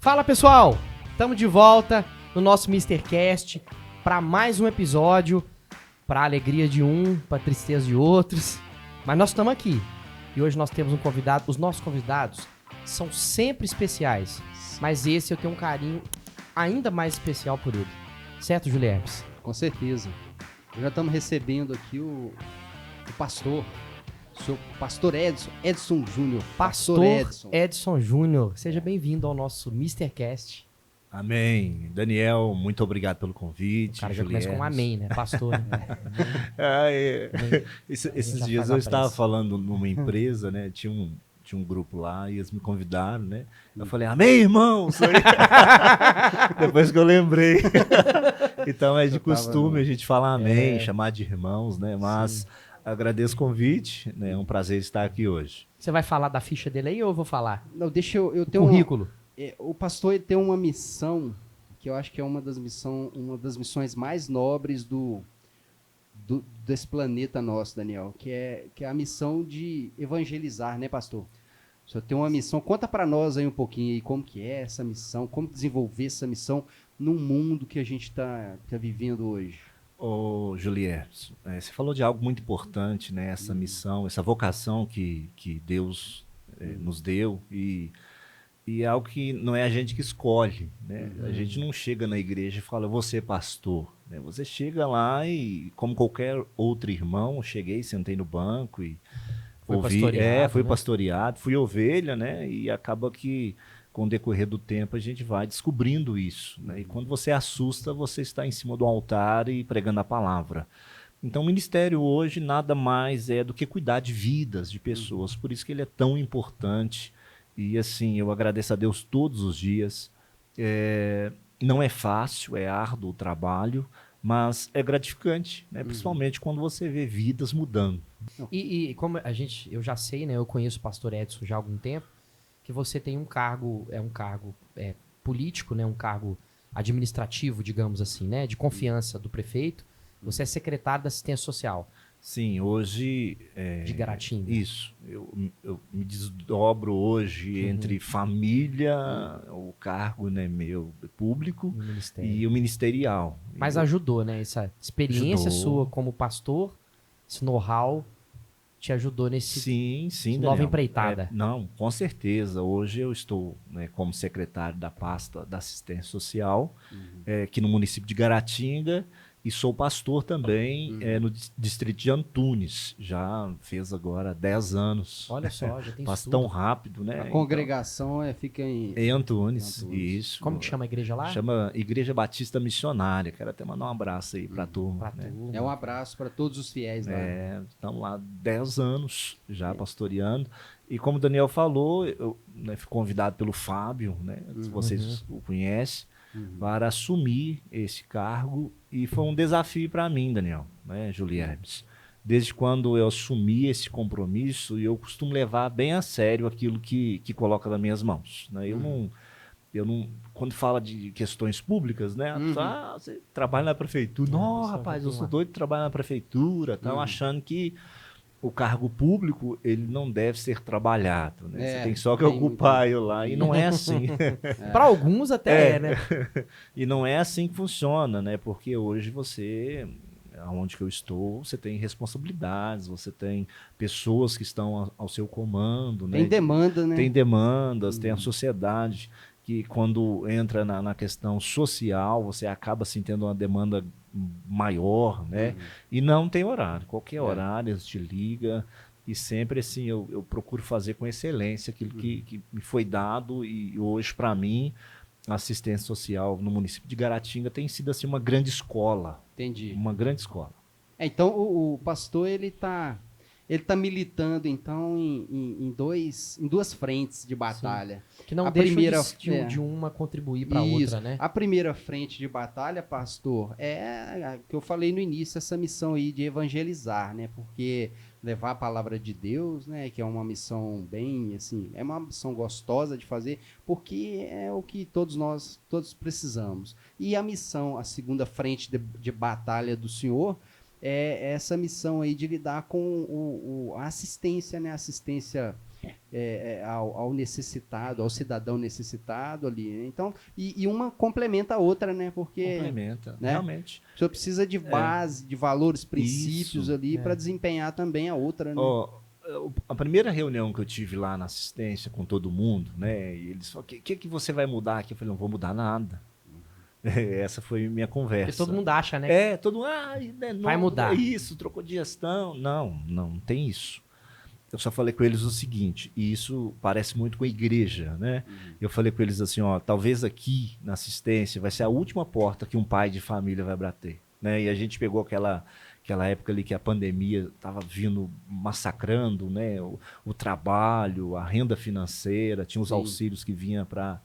Fala pessoal, estamos de volta no nosso MrCast para mais um episódio, para alegria de um, para tristeza de outros, mas nós estamos aqui e hoje nós temos um convidado. Os nossos convidados são sempre especiais, mas esse eu tenho um carinho ainda mais especial por ele, certo, Juliermes? Com certeza. Já estamos recebendo aqui o pastor, o seu pastor Edson Júnior. Pastor Edson Júnior, seja bem-vindo ao nosso MrCast. Amém. Daniel, muito obrigado pelo convite. O cara já começa com um amém, né? Pastor. Né? Esses dias eu estava falando numa empresa, né? Tinha um grupo lá e eles me convidaram, né? Eu falei, amém, irmãos! Depois que eu lembrei. Então é de costume a gente falar amém, chamar de irmãos, né? Mas sim, agradeço o convite, né? É um prazer estar aqui hoje. Você vai falar da ficha dele aí ou eu vou falar? Não, deixa eu ter currículo. O pastor ele tem uma missão que eu acho que é uma das missões mais nobres desse planeta nosso, Daniel, que é a missão de evangelizar, né, pastor? O senhor tem uma missão, conta para nós aí um pouquinho aí como que é essa missão, como desenvolver essa missão no mundo que a gente tá vivendo hoje. Ô, Juliette, você falou de algo muito importante, né? Essa missão, essa vocação que Deus nos deu e é algo que não é a gente que escolhe, né? A gente não chega na igreja e fala, vou ser pastor, né? Você chega lá e, como qualquer outro irmão, cheguei, sentei no banco e fui pastoreado, fui ovelha, né? E acaba que, com o decorrer do tempo, a gente vai descobrindo isso, né? E quando você assusta, você está em cima do altar e pregando a palavra. Então, o ministério hoje nada mais é do que cuidar de vidas, de pessoas. Por isso que ele é tão importante. E assim, eu agradeço a Deus todos os dias. Não é fácil, é árduo o trabalho, mas é gratificante, né? Principalmente quando você vê vidas mudando. E como eu já sei, né? Eu conheço o pastor Edson já há algum tempo, que você tem um cargo político, né? Um cargo administrativo, digamos assim, né? De confiança do prefeito. Você é secretário da Assistência Social. Sim, hoje... de Garatinga. Isso. Eu me desdobro hoje entre família, o cargo, né, meu público e o ministerial. Mas ajudou, né? Essa experiência sua como pastor, esse know-how, te ajudou nesse nova empreitada. Não, com certeza. Hoje eu estou, né, como secretário da pasta da Assistência Social, aqui no município de Garatinga. E sou pastor também no distrito de Antunes. Já fez agora 10 anos. Olha só, já tem Passa tão rápido, né? A congregação fica em Antunes, isso. Como que chama a igreja lá? Chama Igreja Batista Missionária. Quero até mandar um abraço aí pra turma. É um abraço para todos os fiéis lá. Estamos lá 10 anos já pastoreando. E como o Daniel falou, eu fui convidado pelo Fábio, né? Vocês o conhecem. Para assumir esse cargo, e foi um desafio para mim, Daniel, né, Juliermes? Desde quando eu assumi esse compromisso, eu costumo levar bem a sério aquilo que coloca nas minhas mãos, né? Eu não, quando fala de questões públicas, né? Você trabalha na prefeitura. Não, rapaz, eu sou doido de trabalhar na prefeitura, estão achando que o cargo público, ele não deve ser trabalhado, né? Você tem só que ocupar ele lá, e não é assim. Para alguns até né? E não é assim que funciona, né? Porque hoje aonde que eu estou, você tem responsabilidades, você tem pessoas que estão ao seu comando, né? Tem demanda, né? Tem demandas, tem a sociedade que quando entra na questão social, você acaba assim, tendo uma demanda maior, né? E não tem horário. Qualquer horário, eles te ligam. E sempre assim, eu procuro fazer com excelência aquilo que me foi dado. E hoje, para mim, a assistência social no município de Garatinga tem sido assim, uma grande escola. Entendi. Uma grande escola. Então, o pastor, ele tá militando, então, em duas frentes de batalha. Sim. Que não deixa de uma contribuir para a outra, né? A primeira frente de batalha, pastor, é que eu falei no início, essa missão aí de evangelizar, né? Porque levar a palavra de Deus, né? Que é uma missão bem, assim, é uma missão gostosa de fazer, porque é o que todos precisamos. E a missão, a segunda frente de batalha do Senhor, é essa missão aí de lidar com a assistência, né? Assistência ao necessitado, ao cidadão necessitado ali, né? Então, e uma complementa a outra, né? Porque Complementa, né? realmente. O senhor precisa de base, de valores, princípios Isso, ali para desempenhar também a outra, né? A primeira reunião que eu tive lá na assistência com todo mundo, né? E eles falaram, o que você vai mudar aqui? Eu falei, não vou mudar nada. Essa foi minha conversa. Porque todo mundo acha, né? Todo mundo, vai mudar. Isso, trocou de gestão. Não tem isso. Eu só falei com eles o seguinte, e isso parece muito com a igreja, né? Eu falei com eles assim, talvez aqui na assistência vai ser a última porta que um pai de família vai bater, né? E a gente pegou aquela época ali que a pandemia estava vindo massacrando, né? O trabalho, a renda financeira, tinha os auxílios que vinham para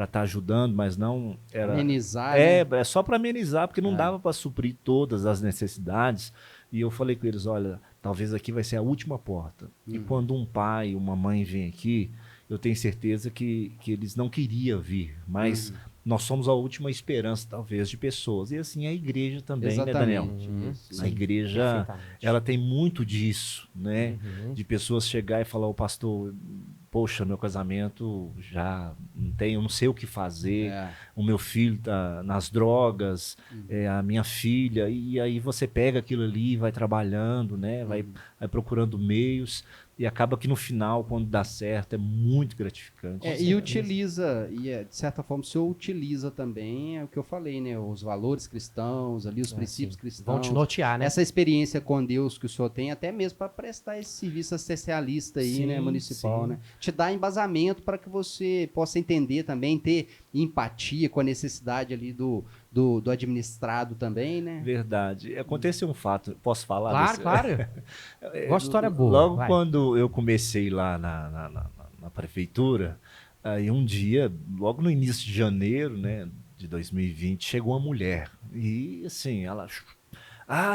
estar ajudando, mas não era... Amenizar, né? É só para amenizar, porque não dava para suprir todas as necessidades. E eu falei com eles, olha, talvez aqui vai ser a última porta. E quando um pai, uma mãe vem aqui, eu tenho certeza que eles não queriam vir, mas nós somos a última esperança, talvez, de pessoas. E assim, a igreja também, né, Daniel? A igreja, ela tem muito disso, né? De pessoas chegar e falar, ô pastor, poxa, meu casamento já não tem, eu não sei o que fazer, o meu filho tá nas drogas, a minha filha, e aí você pega aquilo ali, vai trabalhando, né? Vai procurando meios, e acaba que no final, quando dá certo, é muito gratificante. E utiliza, de certa forma, o senhor utiliza também, o que eu falei, né? Os valores cristãos, ali, os princípios cristãos. Vão te nortear, né? Essa experiência com Deus que o senhor tem, até mesmo para prestar esse serviço assistencialista aí, né? Municipal, né? Te dá embasamento para que você possa entender também, ter empatia com a necessidade ali do administrado também, né? Verdade. Aconteceu um fato, posso falar? Claro. Gosto de história boa. Logo quando eu comecei lá na prefeitura, aí um dia, logo no início de janeiro, né, de 2020, chegou uma mulher. E assim, ela...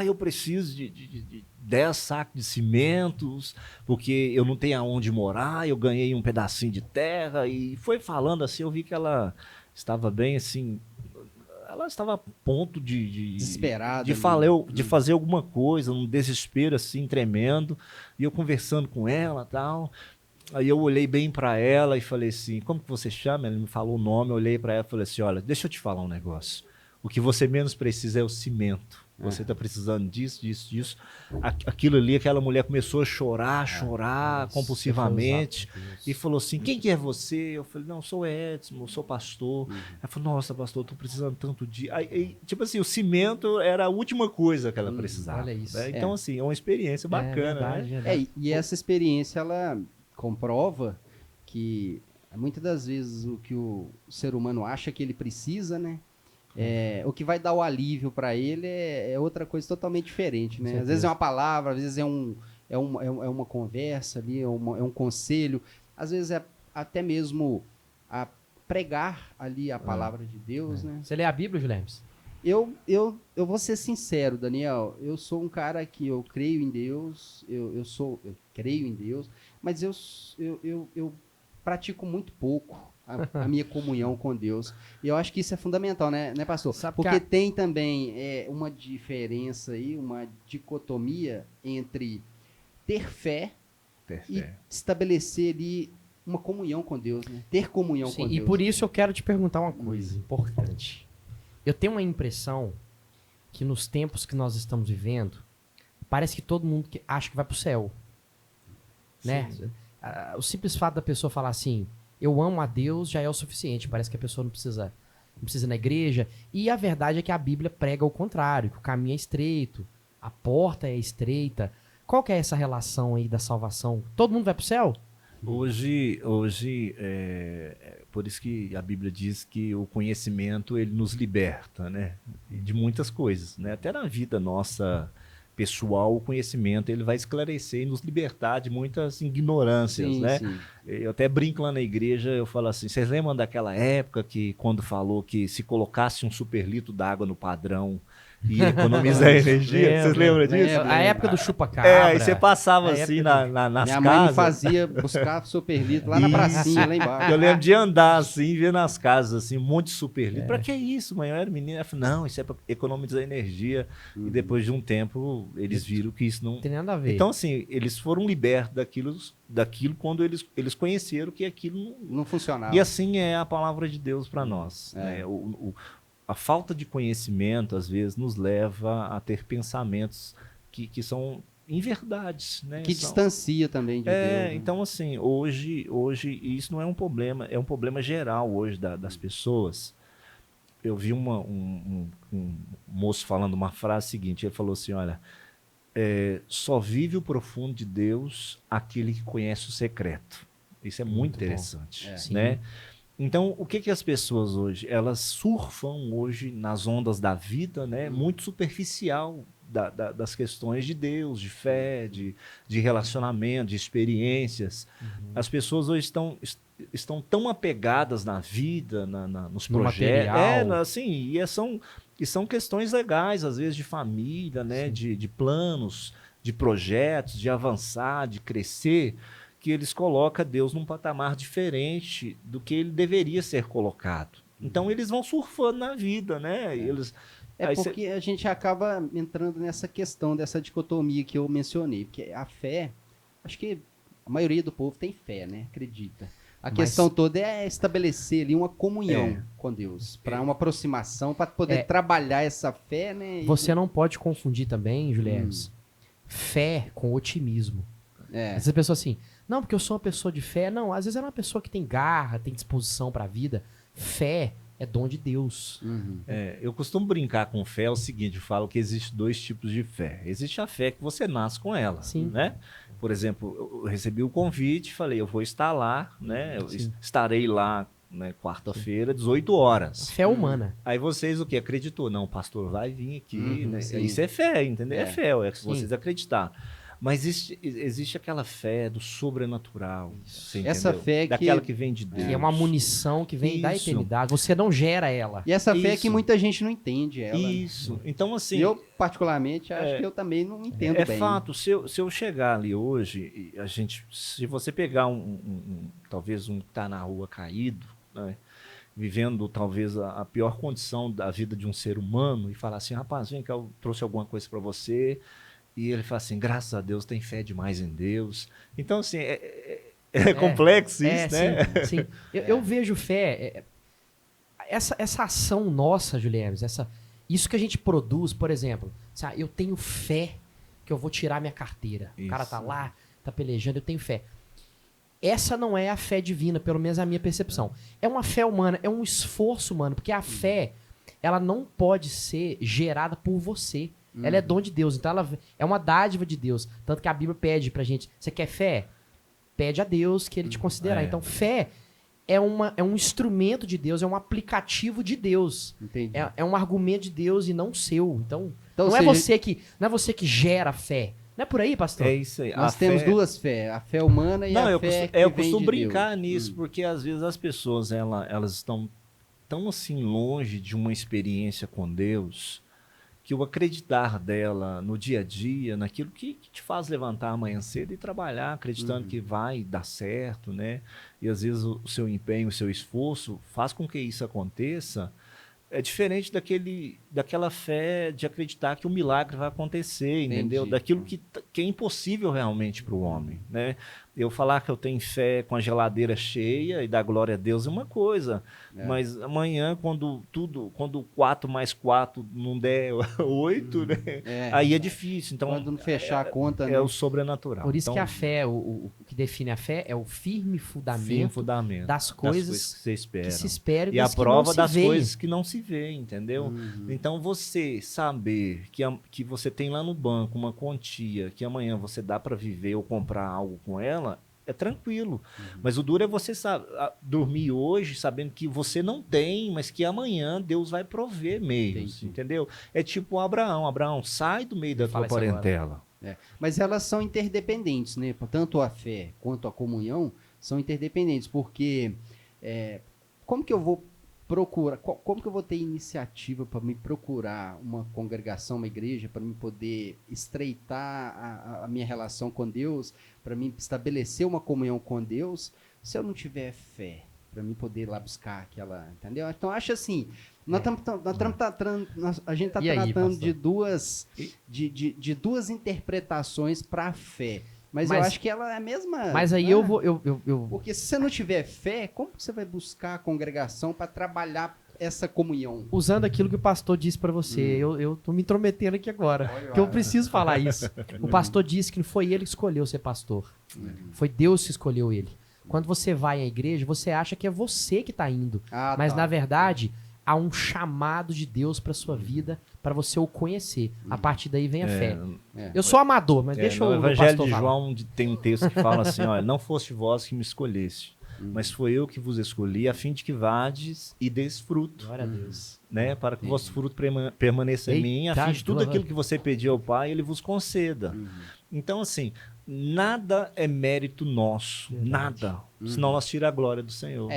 eu preciso de 10 sacos de cimentos, porque eu não tenho aonde morar, eu ganhei um pedacinho de terra, e foi falando assim, eu vi que ela estava bem assim, ela estava a ponto desesperada, de fazer alguma coisa, um desespero assim tremendo, e eu conversando com ela e tal. Aí eu olhei bem para ela e falei assim, como que você chama? Ela me falou o nome, eu olhei para ela e falei assim, olha, deixa eu te falar um negócio. O que você menos precisa é o cimento. Você está precisando disso. Aquilo ali, aquela mulher começou a chorar compulsivamente. E falou assim, quem que é você? Eu falei, não, sou Edson, eu sou pastor. Ela falou, nossa, pastor, estou precisando tanto de... Aí, tipo assim, o cimento era a última coisa que ela precisava. Olha isso. Né? Então, assim, é uma experiência bacana. Verdade, né? verdade. E essa experiência, ela comprova que muitas das vezes o que o ser humano acha que ele precisa, né? O que vai dar o alívio para ele é outra coisa totalmente diferente, né? Às vezes é uma palavra, às vezes é uma conversa ali, é um conselho, às vezes é até mesmo a pregar ali a palavra de Deus, né? Você lê a Bíblia, Julemes? Eu vou ser sincero, Daniel, eu sou um cara que eu creio em Deus, eu creio em Deus, mas eu pratico muito pouco a minha comunhão com Deus. E eu acho que isso é fundamental, né pastor? Porque tem também uma diferença aí, uma dicotomia entre ter fé e estabelecer ali uma comunhão com Deus, né? Ter comunhão com Deus. E por isso eu quero te perguntar uma coisa importante. Eu tenho uma impressão que nos tempos que nós estamos vivendo, parece que todo mundo acha que vai pro céu. Né? O simples fato da pessoa falar assim, eu amo a Deus, já é o suficiente. Parece que a pessoa não precisa ir na igreja. E a verdade é que a Bíblia prega o contrário, que o caminho é estreito, a porta é estreita. Qual que é essa relação aí da salvação? Todo mundo vai pro céu? Hoje por isso que a Bíblia diz que o conhecimento ele nos liberta, né? De muitas coisas, né? Até na vida nossa pessoal, o conhecimento ele vai esclarecer e nos libertar de muitas ignorâncias, né? Sim. Eu até brinco lá na igreja, eu falo assim, vocês lembram daquela época que quando falou que se colocasse um super litro d'água no padrão, e economizar energia. Vocês lembram disso? Lembro. A época do chupa-cabra. Aí você passava A assim época nas Minha mãe me casas. fazia buscar super litro lá na Isso. pracinha, lá embaixo. Eu lembro de andar assim, ver nas casas assim, um monte de super litro. Pra que isso, mãe? Eu era menina. Ela falou, não, isso é pra economizar energia. E depois de um tempo, eles viram que isso não... Não tem nada a ver. Então, assim, eles foram libertos daquilo quando eles conheceram que aquilo não... Não funcionava. E assim é a palavra de Deus para nós. É. Né? A falta de conhecimento, às vezes, nos leva a ter pensamentos que são inverdades. Né? Que distancia também de Deus. Né? Então, assim, hoje isso não é um problema, é um problema geral hoje das pessoas. Eu vi um moço falando uma frase seguinte, ele falou assim, olha, só vive o profundo de Deus aquele que conhece o secreto. Isso é muito interessante, né? Então, o que as pessoas hoje, elas surfam hoje nas ondas da vida, né? Muito superficial das questões de Deus, de fé, de relacionamento, de experiências. As pessoas hoje estão tão apegadas na vida, nos No projetos. material. Assim, e são questões legais, às vezes, de família, né? De planos, de projetos, de avançar, de crescer, que eles colocam Deus num patamar diferente do que ele deveria ser colocado. Então, eles vão surfando na vida, né? Porque a gente acaba entrando nessa questão dessa dicotomia que eu mencionei. Porque a fé, acho que a maioria do povo tem fé, né? Acredita. A questão toda é estabelecer ali uma comunhão com Deus, para uma aproximação, para poder trabalhar essa fé, né? Você não pode confundir também, Juliano, fé com otimismo. Essa pessoa assim, não, porque eu sou uma pessoa de fé. Não, às vezes é uma pessoa que tem garra, tem disposição para a vida. Fé é dom de Deus. Eu costumo brincar com fé, é o seguinte, eu falo que existe 2 tipos de fé. Existe a fé que você nasce com ela, né? Por exemplo, eu recebi o convite, falei, eu vou estar lá, né? Eu estarei lá, né, quarta-feira, 18 horas. Fé humana. Aí vocês o que? Acreditou? Não, o pastor vai vir aqui, né? Isso é fé, entendeu? É fé, é que vocês acreditar. Mas existe aquela fé do sobrenatural. Você essa entendeu? fé daquela que vem de Deus. Que é uma munição que vem da Isso. eternidade. Você não gera ela. E essa fé é que Isso. muita gente não entende ela. né? Isso. Então, assim. Eu, particularmente, acho que eu também não entendo bem. É fato. Se eu chegar ali hoje, se você pegar talvez um que está na rua caído, né, vivendo talvez a pior condição da vida de um ser humano, e falar assim, rapaz, vem cá, eu trouxe alguma coisa para você. E ele fala assim, graças a Deus, tem fé demais em Deus. Então, assim, é complexo isso, né? Sim. Eu vejo fé, essa ação nossa, Juliano, isso que a gente produz, por exemplo, sabe, eu tenho fé que eu vou tirar minha carteira. Isso. O cara tá lá, tá pelejando, eu tenho fé. Essa não é a fé divina, pelo menos a minha percepção. É uma fé humana, é um esforço humano, porque a fé, ela não pode ser gerada por você. Ela é dom de Deus, então ela é uma dádiva de Deus. Tanto que a Bíblia pede pra gente, você quer fé? Pede a Deus que ele te considerar. Então fé é um instrumento de Deus, é um aplicativo de Deus. Entendi. É um argumento de Deus e não seu. Então Então, não ou é seja, você que gera fé. Não é por aí, pastor? É isso aí. Nós A temos fé- 2 fés, a fé humana e Não, a fé que eu vem costumo de brincar Deus. nisso, porque às vezes as pessoas elas estão tão assim longe de uma experiência com Deus, que o acreditar dela no dia a dia, naquilo que te faz levantar amanhã cedo e trabalhar, acreditando que vai dar certo, né? E às vezes o seu empenho, o seu esforço faz com que isso aconteça. É diferente daquela fé de acreditar que o milagre vai acontecer, entendeu? Entendi. Daquilo que é impossível realmente para o homem, né? Eu falar que eu tenho fé com a geladeira cheia e dar glória a Deus é uma coisa, mas amanhã quando 4 mais 4 não der 8, né? Aí é difícil. Então, Quando não fechar a conta, é né? o sobrenatural. Por isso Então, que a fé, o que define a fé é o firme fundamento, fundamento das coisas que você espera. que se esperam E a das que não prova se das veem. coisas que não se vê, entendeu? Então, você saber que você tem lá no banco uma quantia que amanhã você dá para viver ou comprar algo com ela, é tranquilo. Mas o duro é você dormir hoje sabendo que você não tem, mas que amanhã Deus vai prover meios, Entendi. entendeu? É tipo Abraão. Abraão, sai do meio da tua Fala isso agora. parentela. Mas elas são interdependentes, né? Tanto a fé quanto a comunhão são interdependentes, porque como que eu vou procurar, como que eu vou ter iniciativa para me procurar uma congregação, uma igreja, para me poder estreitar a minha relação com Deus, para mim estabelecer uma comunhão com Deus, se eu não tiver fé, para mim poder ir lá buscar aquela, entendeu? Então acho assim, a gente está tratando de duas interpretações para a fé. Mas eu acho que ela é a mesma... Mas aí eu vou... Porque se você não tiver fé, como que você vai buscar a congregação para trabalhar essa comunhão? Usando aquilo que o pastor disse para você, eu tô me intrometendo aqui agora, que eu preciso falar isso. O pastor disse que não foi ele que escolheu ser pastor, foi Deus que escolheu ele. Quando você vai à igreja, você acha que é você que tá indo, mas na verdade... há um chamado de Deus para sua vida, para você o conhecer. A partir daí vem a fé. Eu sou amador, mas deixa eu... No Evangelho de João tem um texto que fala assim, olha, não foste vós que me escolheste, mas foi eu que vos escolhi, a fim de que vades e des fruto. Glória a Deus. Né, para que o vosso fruto permaneça em mim, a fim de tudo aquilo que você pediu ao Pai, Ele vos conceda. Então, assim, nada é mérito nosso, nada. Senão nós tira a glória do Senhor.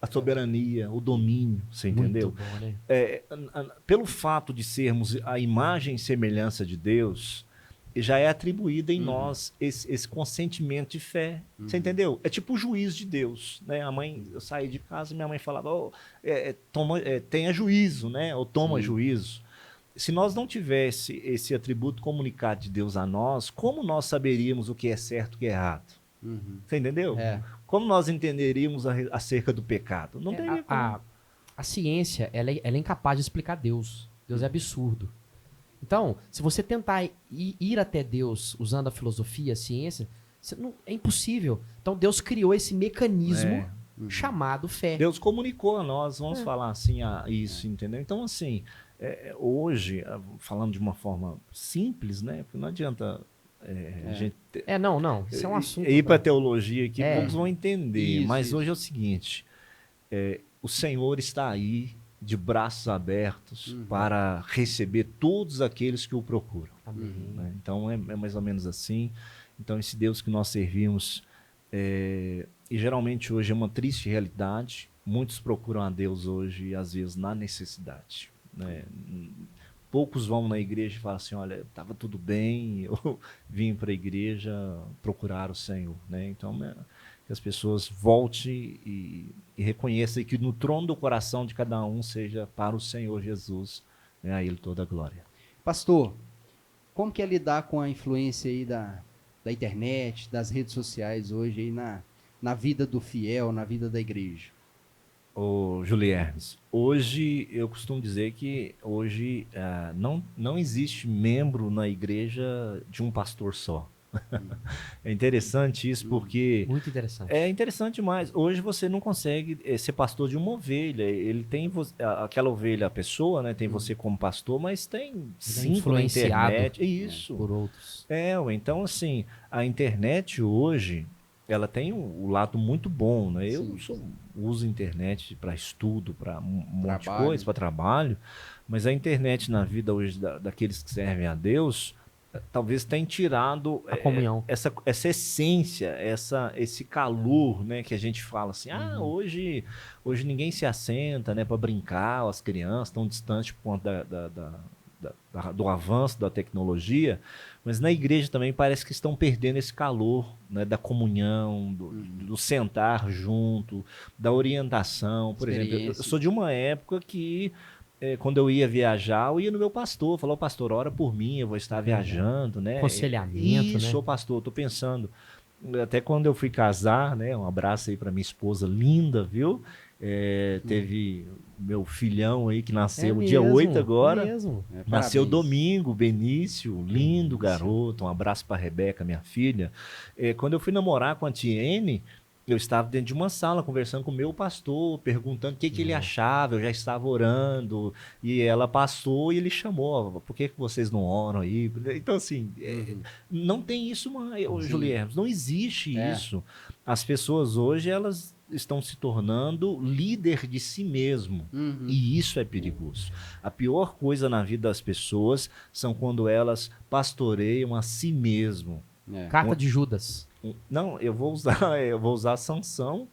A soberania, o domínio, você entendeu? Muito bom, né? Pelo fato de sermos a imagem e semelhança de Deus, já é atribuída em nós esse consentimento de fé. Você entendeu? É tipo o juiz de Deus. Né? Eu saí de casa e minha mãe falava, tenha juízo, né? Ou toma juízo. Se nós não tivéssemos esse atributo comunicado de Deus a nós, como nós saberíamos o que é certo e o que é errado? Você entendeu? Como nós entenderíamos acerca do pecado? Não teria como. A ciência, ela é incapaz de explicar Deus. Deus é absurdo. Então, se você tentar ir até Deus usando a filosofia, a ciência, é impossível. Então, Deus criou esse mecanismo chamado fé. Deus comunicou a nós, vamos falar assim, isso, entendeu? Então, assim, hoje, falando de uma forma simples, né? Porque não adianta... a gente não. Isso é um assunto. Ir para a teologia aqui, poucos vão entender. Isso, mas hoje é o seguinte: o Senhor está aí de braços abertos para receber todos aqueles que o procuram. Né? Então é mais ou menos assim. Então, esse Deus que nós servimos, e geralmente hoje é uma triste realidade. Muitos procuram a Deus hoje, às vezes, na necessidade. Né? Poucos vão na igreja e falam assim, olha, estava tudo bem, eu vim para a igreja procurar o Senhor. Né? Então, que as pessoas voltem e reconheçam que no trono do coração de cada um seja para o Senhor Jesus, né? A Ele toda a glória. Pastor, como que é lidar com a influência aí da internet, das redes sociais hoje aí na vida do fiel, na vida da igreja? Ô, Juliermes, hoje eu costumo dizer que hoje não existe membro na igreja de um pastor só. É interessante isso porque... Muito interessante. É interessante demais. Hoje você não consegue ser pastor de uma ovelha. Ele tem aquela ovelha, a pessoa, né? Tem você como pastor, mas tem 5 na internet. Isso. Por outros. Então assim, a internet hoje... ela tem o lado muito bom, né? Eu uso a internet para estudo, para um monte de coisa, para trabalho, mas a internet na vida hoje daqueles que servem a Deus, talvez tenha tirado a comunhão. Essa essência, esse calor, né? Que a gente fala assim, hoje ninguém se assenta, né? Para brincar, as crianças estão distantes por conta do avanço da tecnologia, mas na igreja também parece que estão perdendo esse calor, né, da comunhão, do sentar junto, da orientação. Por exemplo, eu sou de uma época que quando eu ia viajar, eu ia no meu pastor, falou, pastor, ora por mim, eu vou estar viajando, né? Aconselhamento, né? Sou pastor, estou pensando, até quando eu fui casar, né? Um abraço aí para minha esposa linda, viu? Teve meu filhão aí que nasceu dia 8 agora. Nasceu domingo, Benício, lindo garoto. Um abraço para Rebeca, minha filha. Quando eu fui namorar com a Tiene, eu estava dentro de uma sala conversando com o meu pastor, perguntando o que ele achava. Eu já estava orando e ela passou e ele chamou. Por que vocês não oram aí? Então, assim, não tem isso mais, Juliermes. Não existe isso. As pessoas hoje, elas estão se tornando líder de si mesmo. E isso é perigoso. A pior coisa na vida das pessoas são quando elas pastoreiam a si mesmo. Carta de Judas. Não, eu vou usar Sansão.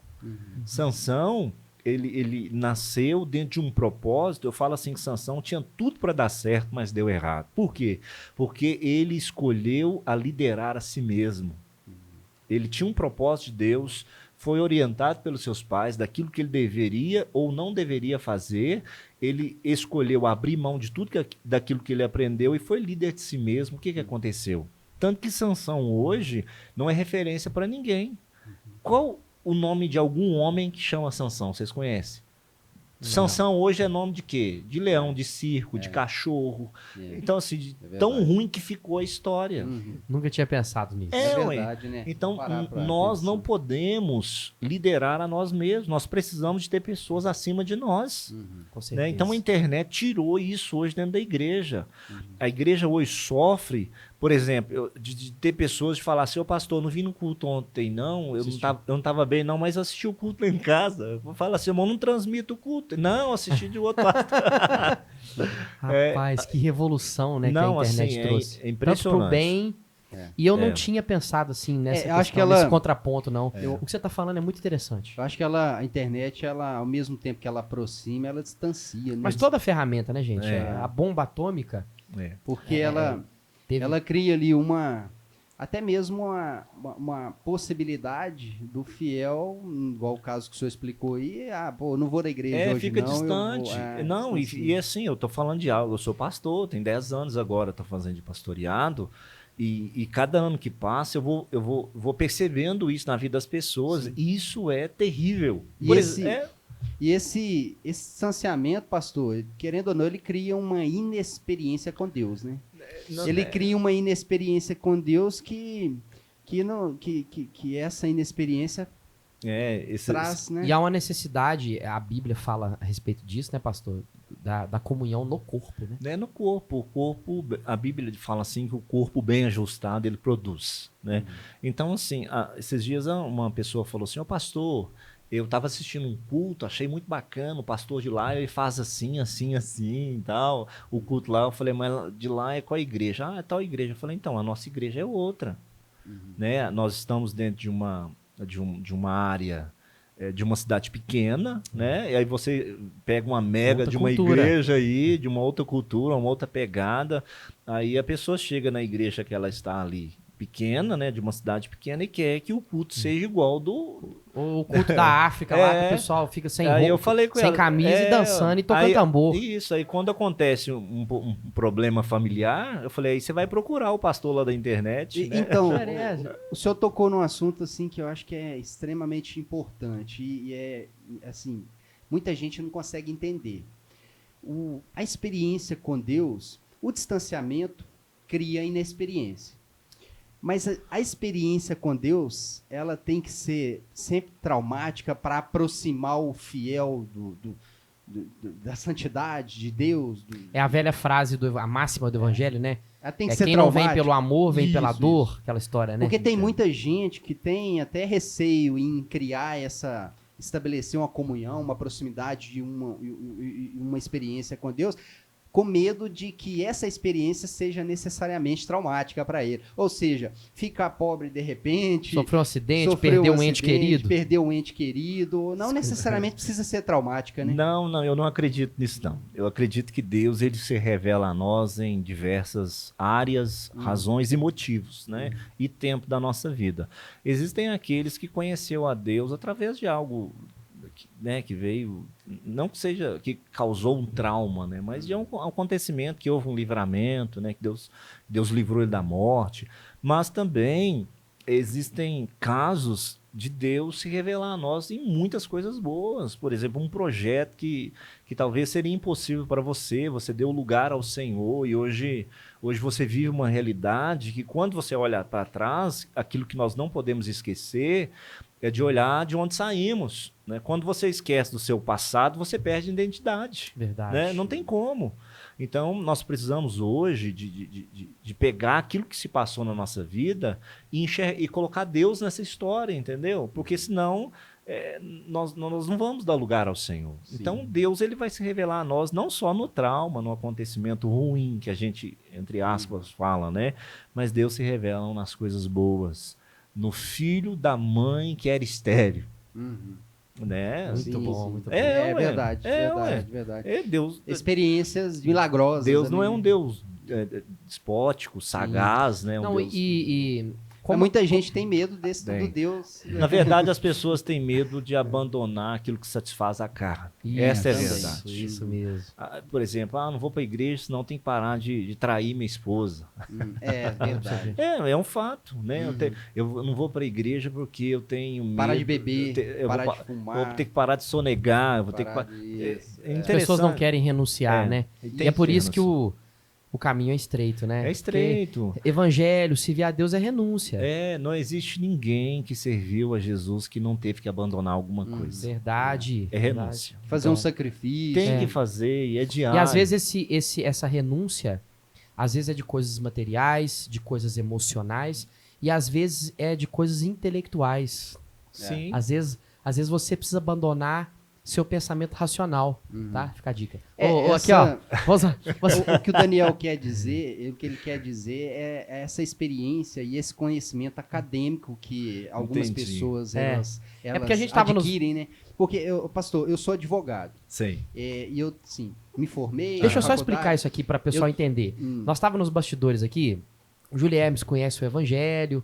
Sansão, ele nasceu dentro de um propósito. Eu falo assim que Sansão tinha tudo para dar certo, mas deu errado. Por quê? Porque ele escolheu a liderar a si mesmo. Ele tinha um propósito de Deus, foi orientado pelos seus pais daquilo que ele deveria ou não deveria fazer. Ele escolheu abrir mão de tudo daquilo que ele aprendeu e foi líder de si mesmo. O que aconteceu? Tanto que Sansão hoje não é referência para ninguém. Qual o nome de algum homem que chama Sansão? Vocês conhecem? Não. Sansão hoje é nome de quê? De leão, de circo, de cachorro. Então, assim, tão ruim que ficou a história. Nunca tinha pensado nisso. É, verdade, né? Então, Parar pra nós pensar. não podemos liderar a nós mesmos. Nós precisamos de ter pessoas acima de nós. Com certeza. Né? Então, a internet tirou isso hoje dentro da igreja. A igreja hoje sofre, por exemplo, de ter pessoas de falar assim, ô pastor, não vim no culto ontem, não. Eu não estava bem, não, mas eu assisti o culto lá em casa. Fala assim, irmão, não transmito o culto. Não, assisti de outro lado. Rapaz, que revolução, né, Não, que a internet assim, trouxe. é impressionante. Tanto pro bem. E eu não tinha pensado assim nessa eu acho que nesse contraponto, não. O que você tá falando é muito interessante. Eu acho que a internet, ela, ao mesmo tempo que ela aproxima, ela distancia. Né? Mas toda ferramenta, né, gente? É. A bomba atômica Porque ela cria ali até mesmo uma possibilidade do fiel, igual o caso que o senhor explicou aí, não vou na igreja hoje fica não. distante. Não, e assim, eu tô falando de algo, eu sou pastor, tenho 10 anos agora, tô fazendo de pastoreado, e cada ano que passa eu vou percebendo isso na vida das pessoas, e isso é terrível. E esse distanciamento, pastor, querendo ou não, ele cria uma inexperiência com Deus, né? Ele cria uma inexperiência com Deus que essa inexperiência traz, né? E há uma necessidade, a Bíblia fala a respeito disso, né, pastor? Da comunhão no corpo, né? É no corpo. O corpo, a Bíblia fala assim que o corpo bem ajustado, ele produz, né? Então, assim, esses dias uma pessoa falou assim, ô pastor, eu estava assistindo um culto, achei muito bacana, o pastor de lá, ele faz assim, assim, assim e tal. O culto lá, eu falei, mas de lá é qual a igreja? É tal igreja. Eu falei, então, a nossa igreja é outra. Né? Nós estamos dentro de uma área, de uma cidade pequena, né? E aí você pega uma mega outra de uma cultura. igreja aí, de uma outra cultura, uma outra pegada. Aí a pessoa chega na igreja que ela está ali, pequena, né, de uma cidade pequena, e quer que o culto seja igual O culto da África lá, que o pessoal fica sem aí roupa, eu falei com sem ela, camisa e dançando e tocando tambor. Isso, aí quando acontece um problema familiar, eu falei, aí você vai procurar o pastor lá da internet. Né? Então, o senhor tocou num assunto assim que eu acho que é extremamente importante e é assim, muita gente não consegue entender. A experiência com Deus, o distanciamento cria inexperiência. Mas a experiência com Deus, ela tem que ser sempre traumática para aproximar o fiel da santidade de Deus. É a velha frase, a máxima do evangelho, né? Ela tem que ser quem não traumática. vem pelo amor, vem pela Isso, dor, isso. aquela história, né? Porque tem muita gente que tem até receio em criar estabelecer uma comunhão, uma proximidade de uma experiência com Deus, com medo de que essa experiência seja necessariamente traumática para ele. Ou seja, ficar pobre de repente... Sofreu um acidente, perdeu um ente querido. Perdeu um ente querido. Não necessariamente precisa ser traumática, né? Não, eu não acredito nisso, não. Eu acredito que Deus, ele se revela a nós em diversas áreas, razões e motivos, né? E tempo da nossa vida. Existem aqueles que conheceu a Deus através de algo... Né, que veio, não que seja, que causou um trauma, né, mas de um acontecimento que houve um livramento, né, que Deus livrou ele da morte, mas também existem casos de Deus se revelar a nós em muitas coisas boas. Por exemplo, um projeto que talvez seria impossível para você deu lugar ao Senhor, e hoje você vive uma realidade que, quando você olha para trás, aquilo que nós não podemos esquecer é de olhar de onde saímos, né? Quando você esquece do seu passado, você perde a identidade. Verdade. Né? Não tem como. Então, nós precisamos hoje de pegar aquilo que se passou na nossa vida e colocar Deus nessa história, entendeu? Porque senão nós não vamos dar lugar ao Senhor. Sim. Então, Deus, ele vai se revelar a nós não só no trauma, no acontecimento ruim que a gente, entre aspas, fala, né? Mas Deus se revela nas coisas boas. No filho da mãe que era estéril. né? Muito bom, muito bom. É ué. verdade, Ué. verdade. Deus, Experiências milagrosas. Deus não ali. é um Deus despótico, sagaz, né? Não, Deus... Mas muita gente tem medo desse Tem. do Deus. Na verdade, as pessoas têm medo de abandonar aquilo que satisfaz a carne. Essa é a também. verdade. Isso mesmo. Por exemplo, não vou para a igreja, senão tem que parar de trair minha esposa. É verdade. É um fato, né? Eu não vou para a igreja porque eu tenho medo. Parar de beber, eu parar vou, de fumar. vou ter que parar de sonegar, eu vou ter que... parar de- As pessoas não querem renunciar, É, né? tem E é por que isso que o caminho é estreito, né? É estreito. Porque evangelho, servir a Deus é renúncia. Não existe ninguém que serviu a Jesus que não teve que abandonar alguma coisa. Verdade. É renúncia. Fazer um sacrifício. Tem que fazer e é diário. E às vezes essa renúncia, às vezes é de coisas materiais, de coisas emocionais, e às vezes é de coisas intelectuais. Sim. Às vezes você precisa abandonar seu pensamento racional, tá? Fica a dica. Aqui, essa- ó. Vamos lá. O que o Daniel quer dizer, o que ele quer dizer é essa experiência e esse conhecimento acadêmico que algumas Entendi. pessoas É. elas porque a gente tava nos- adquirem, né? Porque, pastor, eu sou advogado. Sim. E eu, sim, me formei. Deixa eu na só faculdade. explicar isso aqui para o pessoal entender. Nós estávamos nos bastidores aqui, o Júlio Hermes conhece o evangelho,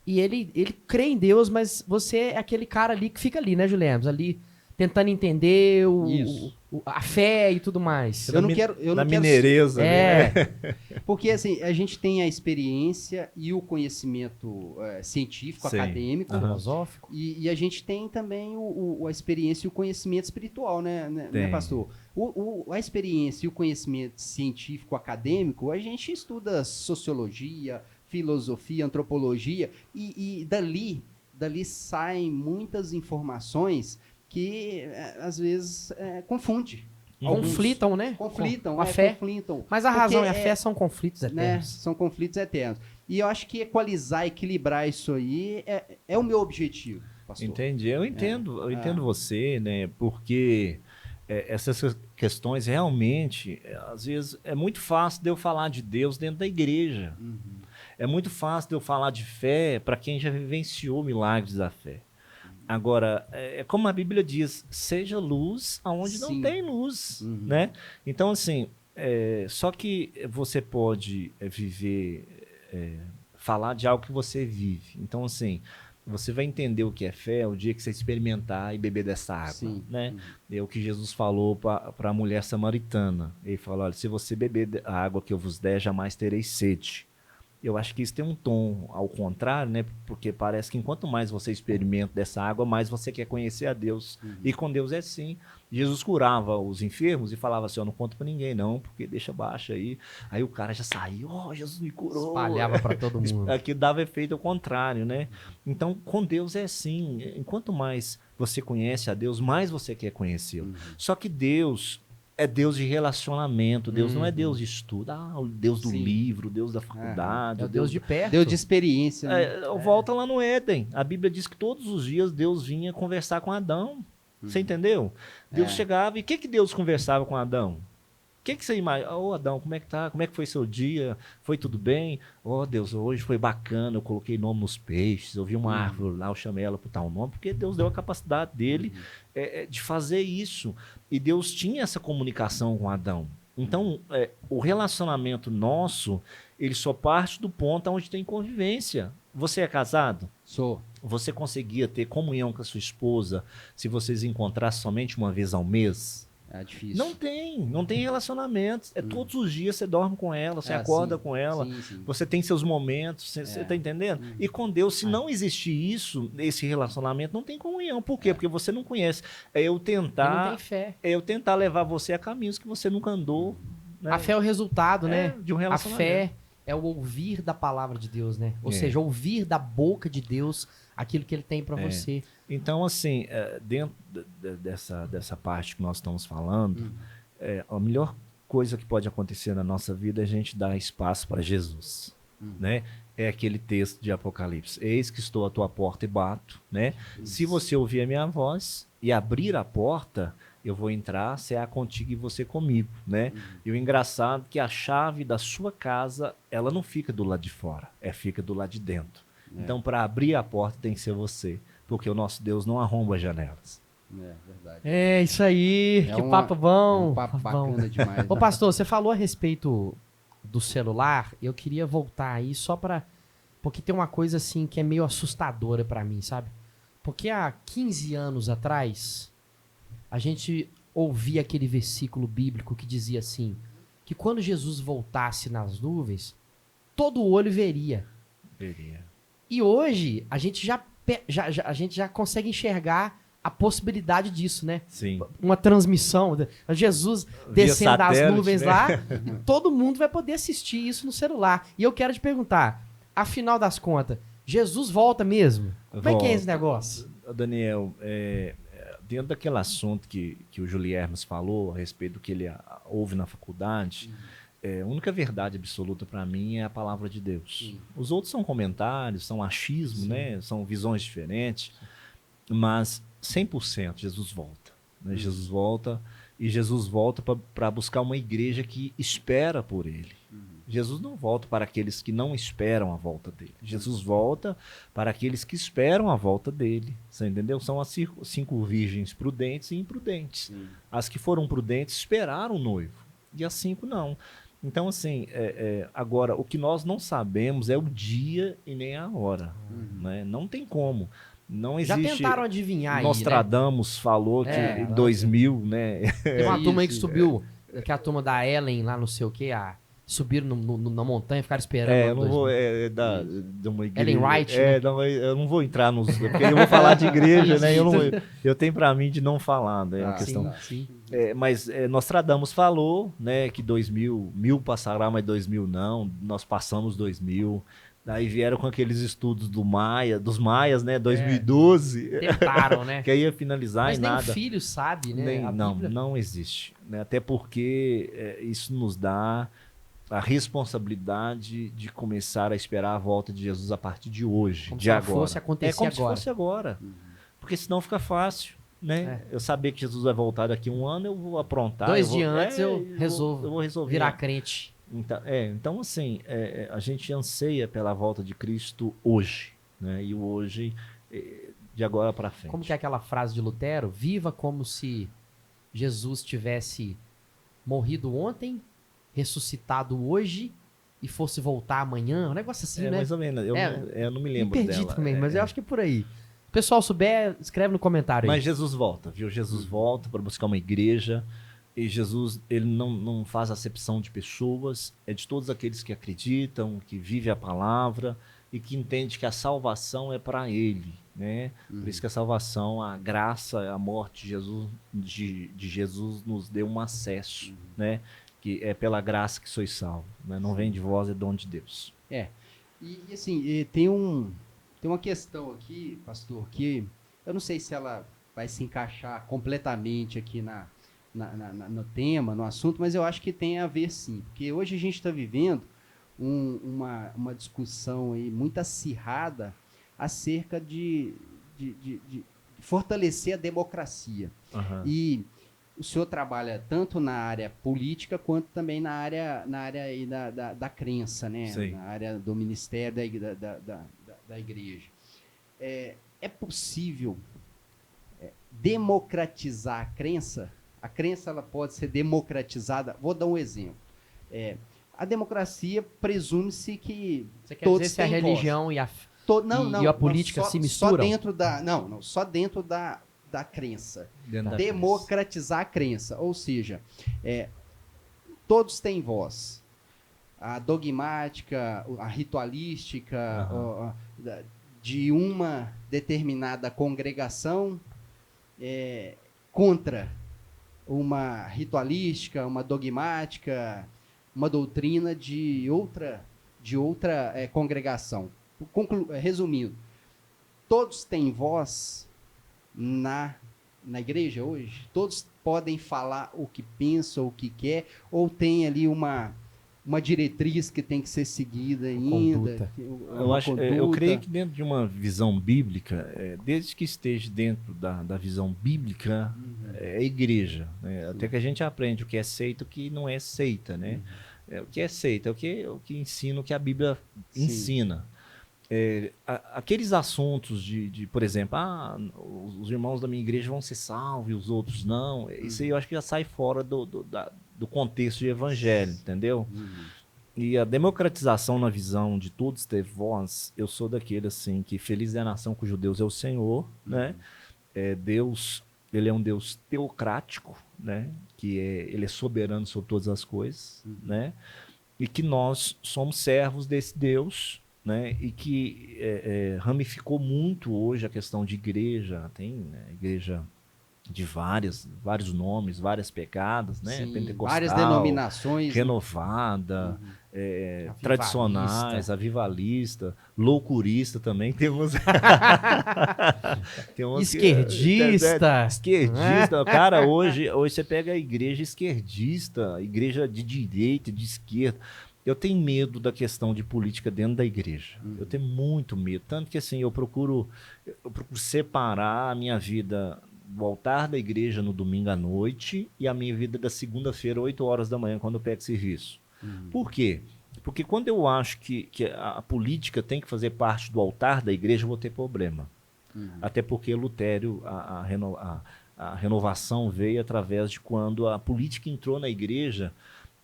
e ele crê em Deus, mas você é aquele cara ali que fica ali, né, Júlio Hermes? Ali tentando entender Isso. a fé e tudo mais. Eu não quero. Eu Na não quero mineireza. né? Porque assim, a gente tem a experiência e o conhecimento científico, Sim. acadêmico, Filosófico. e a gente tem também a experiência e o conhecimento espiritual, né, Tem. pastor? A experiência e o conhecimento científico, acadêmico, a gente estuda sociologia, filosofia, antropologia, e dali saem muitas informações que às vezes confunde. Conflitam, né? Conflitam, com a fé. conflitam. Mas a razão Porque e a fé são conflitos né, eternos. são conflitos eternos. E eu acho que equalizar, equilibrar isso aí é o meu objetivo, pastor. Entendi. Eu entendo você, né? Porque essas questões realmente, às vezes, é muito fácil de eu falar de Deus dentro da igreja. É muito fácil de eu falar de fé para quem já vivenciou milagres da fé. Agora, como a Bíblia diz, seja luz aonde não Sim. tem luz, né? Então, assim, só que você pode viver, falar de algo que você vive. Então, assim, você vai entender o que é fé o dia que você experimentar e beber dessa água, Sim. né? É o que Jesus falou para a mulher samaritana. Ele falou, olha, se você beber a água que eu vos der, jamais tereis sede. Eu acho que isso tem um tom ao contrário, né? Porque parece que enquanto mais você experimenta dessa água, mais você quer conhecer a Deus. E com Deus é assim. Jesus curava os enfermos e falava assim, não conta pra ninguém não, porque deixa baixo aí. Aí o cara já saiu, Jesus me curou. Espalhava para todo mundo. Aqui dava efeito ao contrário, né? Então, com Deus é assim. Enquanto mais você conhece a Deus, mais você quer conhecê-lo. Só que Deus é Deus de relacionamento. Deus não é Deus de estudo. O Deus do Sim. livro, o Deus da faculdade. É o Deus de perto. Deus de experiência. Né? Volta lá no Éden. A Bíblia diz que todos os dias Deus vinha conversar com Adão. Você entendeu? Deus chegava e o que Deus conversava com Adão? O que você imagina? Ô, Adão, como é que tá? Como é que foi seu dia? Foi tudo bem? Deus, hoje foi bacana, eu coloquei nome nos peixes, eu vi uma árvore lá, eu chamei ela por tal nome, porque Deus deu a capacidade dele de fazer isso. E Deus tinha essa comunicação com Adão. Então, o relacionamento nosso, ele só parte do ponto onde tem convivência. Você é casado? Sou. Você conseguia ter comunhão com a sua esposa se vocês encontrassem somente uma vez ao mês? É difícil. Não tem relacionamento. Todos os dias você dorme com ela, você acorda sim. com ela, Sim. você tem seus momentos, você tá entendendo? E com Deus, se não existir isso, esse relacionamento, não tem comunhão. Por quê? Porque você não conhece. Ele não tem fé. É eu tentar levar você a caminhos que você nunca andou. Né? A fé é o resultado, né? De um A relacionamento. fé é o ouvir da palavra de Deus, né? Ou seja, ouvir da boca de Deus aquilo que ele tem para você. Então, assim, dentro dessa parte que nós estamos falando, a melhor coisa que pode acontecer na nossa vida é a gente dar espaço para Jesus, né? É aquele texto de Apocalipse. Eis que estou à tua porta e bato, né? Se você ouvir a minha voz e abrir a porta, eu vou entrar, cear contigo e você comigo, né? E o engraçado é que a chave da sua casa, ela não fica do lado de fora, fica do lado de dentro. Então, para abrir a porta tem que ser você, porque o nosso Deus não arromba janelas. É verdade. É isso aí, É que uma- papo bom. Um papo bom. bacana demais. Ô né? pastor, você falou a respeito do celular, eu queria voltar aí só pra... Porque tem uma coisa assim que é meio assustadora pra mim, sabe? Porque há 15 anos atrás, a gente ouvia aquele versículo bíblico que dizia assim, que quando Jesus voltasse nas nuvens, todo olho veria. Veria. E hoje, a gente a gente já consegue enxergar a possibilidade disso, né? Sim. Uma transmissão, Jesus Via descendo das satélite, nuvens né? lá, todo mundo vai poder assistir isso no celular. E eu quero te perguntar, afinal das contas, Jesus volta mesmo? Como é que é esse negócio? Daniel, dentro daquele assunto que o Juliermes falou a respeito do que ele ouve na faculdade, a única verdade absoluta para mim é a palavra de Deus. Sim. Os outros são comentários, são achismo, né? São visões diferentes, mas 100% Jesus volta. Né? Jesus volta, e Jesus volta para buscar uma igreja que espera por ele. Jesus não volta para aqueles que não esperam a volta dele. Jesus volta para aqueles que esperam a volta dele. Você entendeu? São as 5 virgens prudentes e imprudentes. Sim. As que foram prudentes esperaram o noivo. E as 5 não. Então, assim, agora, o que nós não sabemos é o dia e nem a hora. Né? Não tem como. Não Já existe... tentaram adivinhar aí, né? Nostradamus falou que em 2000, né? Teve uma turma aí que Isso, subiu, que é a turma da Ellen lá, não sei o que, subiram na montanha e ficaram esperando. Eu não vou. De uma igreja. Ellen White, né? Não, eu não vou entrar nos. Porque eu vou falar de igreja, né? Eu tenho para mim de não falar, né? É uma questão. Sim. Mas Nostradamus falou, né? Que 1000 passará, mas 2000 não. Nós passamos 2000. Daí vieram com aqueles estudos dos maias, né? 2012. Tentaram, né? Que aí ia finalizar Mas e nem nada. o filho sabe, né? A Não, Bíblia. não existe. Né? Até porque isso nos dá a responsabilidade de começar a esperar a volta de Jesus a partir de hoje, Como de se ela agora. fosse acontecer como agora. se fosse agora. Porque senão fica fácil. Né? Eu saber que Jesus vai voltar daqui 1 ano, eu vou aprontar. 2 dias antes eu resolvo eu vou resolver. virar crente. Então assim, a gente anseia pela volta de Cristo hoje. Né? E o hoje, de agora para frente. Como que é aquela frase de Lutero? Viva como se Jesus tivesse morrido ontem, ressuscitado hoje e fosse voltar amanhã. Um negócio assim, né? Mais ou menos. Eu não me Me lembro perdi dela. também, mas eu acho que é por aí. Se o pessoal souber, escreve no comentário aí. Mas Jesus volta, viu? Jesus volta para buscar uma igreja. E Jesus, ele não faz acepção de pessoas, é de todos aqueles que acreditam, que vivem a palavra e que entendem que a salvação é para ele, né? Por isso que a salvação, a graça, a morte de Jesus nos deu um acesso, né? Que é pela graça que sois salvos, né? Não vem de vós, é dom de Deus. E assim, tem uma questão aqui, pastor, que eu não sei se ela vai se encaixar completamente aqui no tema, no assunto, mas eu acho que tem a ver sim, porque hoje a gente está vivendo uma discussão aí muito acirrada acerca de fortalecer a democracia. E o senhor trabalha tanto na área política quanto também na área aí da crença, né? Sim. Na área do ministério da igreja. É possível democratizar a crença? A crença ela pode ser democratizada. Vou dar um exemplo. A democracia presume-se que Você quer todos dizer se a têm religião e a... Não, e a política só, se misturam? Só dentro da crença. Dentro da Democratizar a crença. Ou seja, todos têm voz. A dogmática, a ritualística de uma determinada congregação contra uma ritualística, uma dogmática, uma doutrina de outra congregação. Resumindo, todos têm voz na igreja hoje? Todos podem falar o que pensam, o que quer, ou tem ali uma diretriz que tem que ser seguida ainda? Eu creio que dentro de uma visão bíblica, desde que esteja dentro da visão bíblica, é igreja. Né? Até que a gente aprende o que é seita e o que não é seita. Né? O que é seita é o que ensina, o que a Bíblia ensina. aqueles assuntos por exemplo, os irmãos da minha igreja vão ser salvos e os outros não, isso aí eu acho que já sai fora do contexto de evangelho, entendeu? E a democratização na visão de todos teve voz, eu sou daquele assim, que feliz é a nação cujo Deus é o Senhor, né? Deus, ele é um Deus teocrático, né? Ele é soberano sobre todas as coisas, né? E que nós somos servos desse Deus, né? E que ramificou muito hoje a questão de igreja, tem, né, igreja de vários nomes, várias pegadas, né? Sim, Pentecostal, várias denominações, renovada, Avivalista. tradicionais, avivalista, loucurista também, temos Esquerdista. esquerdista. Cara, hoje você pega a igreja esquerdista, a igreja de direita, de esquerda. Eu tenho medo da questão de política dentro da igreja. Eu tenho muito medo. Tanto que assim, eu procuro separar a minha vida do altar da igreja no domingo à noite e a minha vida da segunda-feira, 8 horas da manhã, quando eu pego serviço. Por quê? Porque quando eu acho que a política tem que fazer parte do altar da igreja, eu vou ter problema. Até porque Lutério, a renovação veio através de quando a política entrou na igreja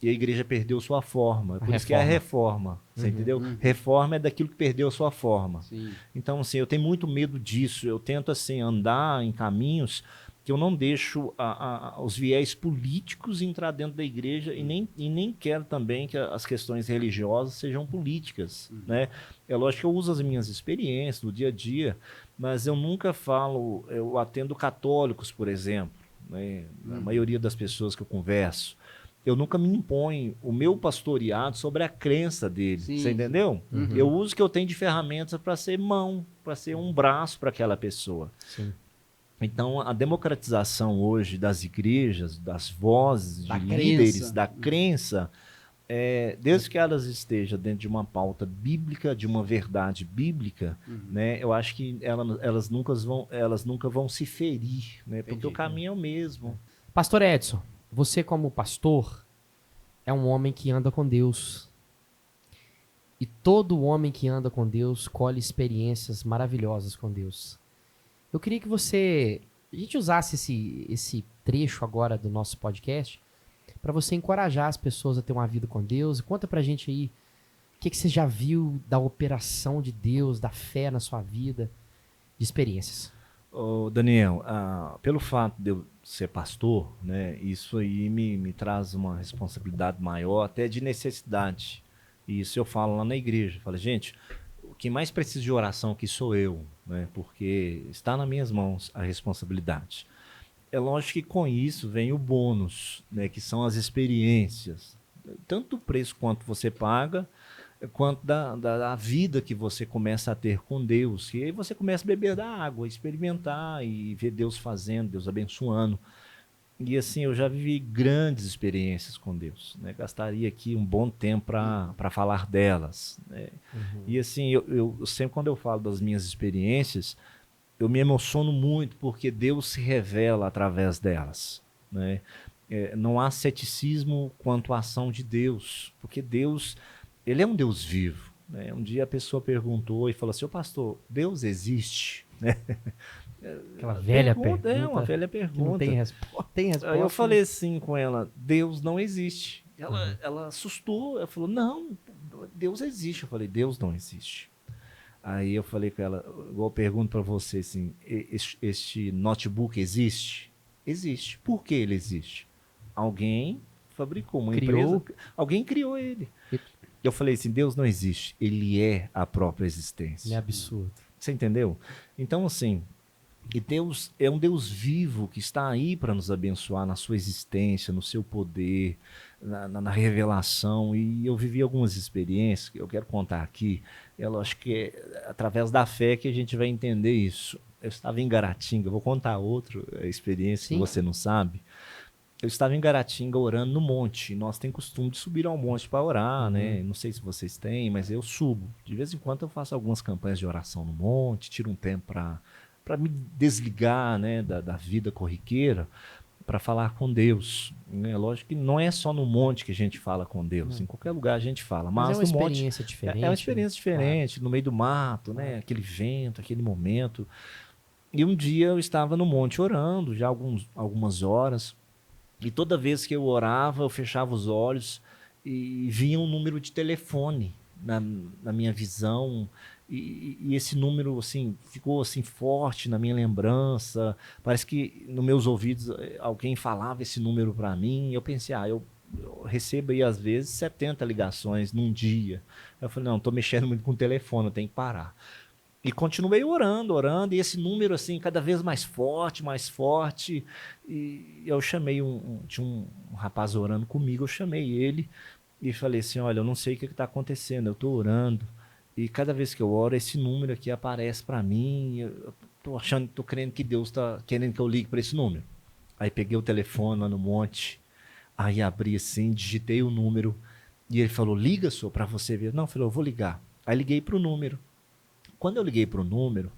e a igreja perdeu sua forma. Por isso que é a reforma, você entendeu? Reforma é daquilo que perdeu sua forma. Sim. Então, assim, eu tenho muito medo disso. Eu tento, assim, andar em caminhos que eu não deixo os viés políticos entrar dentro da igreja e nem quero também que as questões religiosas sejam políticas, né? É lógico que eu uso as minhas experiências do dia a dia, mas eu nunca falo, eu atendo católicos, por exemplo, né? A maioria das pessoas que eu converso, eu nunca me imponho o meu pastoreado sobre a crença dele, Sim. você entendeu? Eu uso o que eu tenho de ferramentas para ser mão, para ser um braço para aquela pessoa. Sim. Então, a democratização hoje das igrejas, das vozes Da de crença. líderes, da crença, desde que elas estejam dentro de uma pauta bíblica, de uma verdade bíblica, né, eu acho que elas nunca vão se ferir, né, porque o caminho é o mesmo. Pastor Edson, você como pastor é um homem que anda com Deus. E todo homem que anda com Deus colhe experiências maravilhosas com Deus. Eu queria que a gente usasse esse trecho agora do nosso podcast para você encorajar as pessoas a ter uma vida com Deus. Conta pra gente aí o que você já viu da operação de Deus, da fé na sua vida, de experiências. Ô, Daniel, pelo fato de eu ser pastor, né, isso aí me traz uma responsabilidade maior, até de necessidade. E isso eu falo lá na igreja. Eu falo, gente, quem mais precisa de oração aqui sou eu, né, porque está nas minhas mãos a responsabilidade. É lógico que com isso vem o bônus, né, que são as experiências. Tanto do preço quanto você paga, quanto da vida que você começa a ter com Deus. E aí você começa a beber da água, experimentar e ver Deus fazendo, Deus abençoando. E assim, eu já vivi grandes experiências com Deus, né? Gastaria aqui um bom tempo para falar delas, né? E assim, eu sempre quando eu falo das minhas experiências, eu me emociono muito porque Deus se revela através delas, né? Não há ceticismo quanto à ação de Deus, porque Deus, ele é um Deus vivo, né? Um dia a pessoa perguntou e falou assim, ô pastor, Deus existe? Né? Aquela velha pergunta. Uma velha pergunta. Não tem resposta. Aí eu falei assim com ela, Deus não existe. Ela assustou, ela falou, não, Deus existe. Eu falei, Deus não existe. Aí eu falei com ela, igual eu pergunto para você assim, este notebook existe? Existe. Por que ele existe? Alguém fabricou, uma empresa, alguém criou ele. Eu falei assim, Deus não existe, ele é a própria existência. É absurdo. Você entendeu? Então assim, e Deus é um Deus vivo que está aí para nos abençoar na sua existência, no seu poder, na revelação. E eu vivi algumas experiências que eu quero contar aqui. Eu acho que é através da fé que a gente vai entender isso. Eu estava em Garatinga, vou contar outra experiência que você não sabe. Eu estava em Garatinga orando no monte. Nós temos costume de subir ao monte para orar, né? Não sei se vocês têm, mas eu subo. De vez em quando eu faço algumas campanhas de oração no monte, tiro um tempo para me desligar, né, da vida corriqueira, para falar com Deus. Né? Lógico que não é só no monte que a gente fala com Deus, em qualquer lugar a gente fala, mas é uma no monte experiência diferente. é uma experiência diferente, Claro. no meio do mato, né? Aquele vento, aquele momento. E um dia eu estava no monte orando, já algumas horas, e toda vez que eu orava, eu fechava os olhos e via um número de telefone na minha visão, e esse número assim ficou assim forte na minha lembrança. Parece que nos meus ouvidos alguém falava esse número para mim. Eu pensei, eu recebo aí às vezes 70 ligações num dia. Eu falei, não, estou mexendo muito com o telefone, eu tenho que parar. E continuei orando, e esse número assim cada vez mais forte. E eu chamei tinha um rapaz orando comigo, eu chamei ele e falei assim, olha, eu não sei o que está acontecendo, eu estou orando e cada vez que eu oro esse número aqui aparece para mim, eu tô crendo que Deus está querendo que eu ligue para esse número. Aí peguei o telefone lá no monte, aí abri assim, digitei o número e ele falou, liga, senhor, para você ver. Não, falou, eu vou ligar. Aí liguei para o número. Quando eu liguei para o número,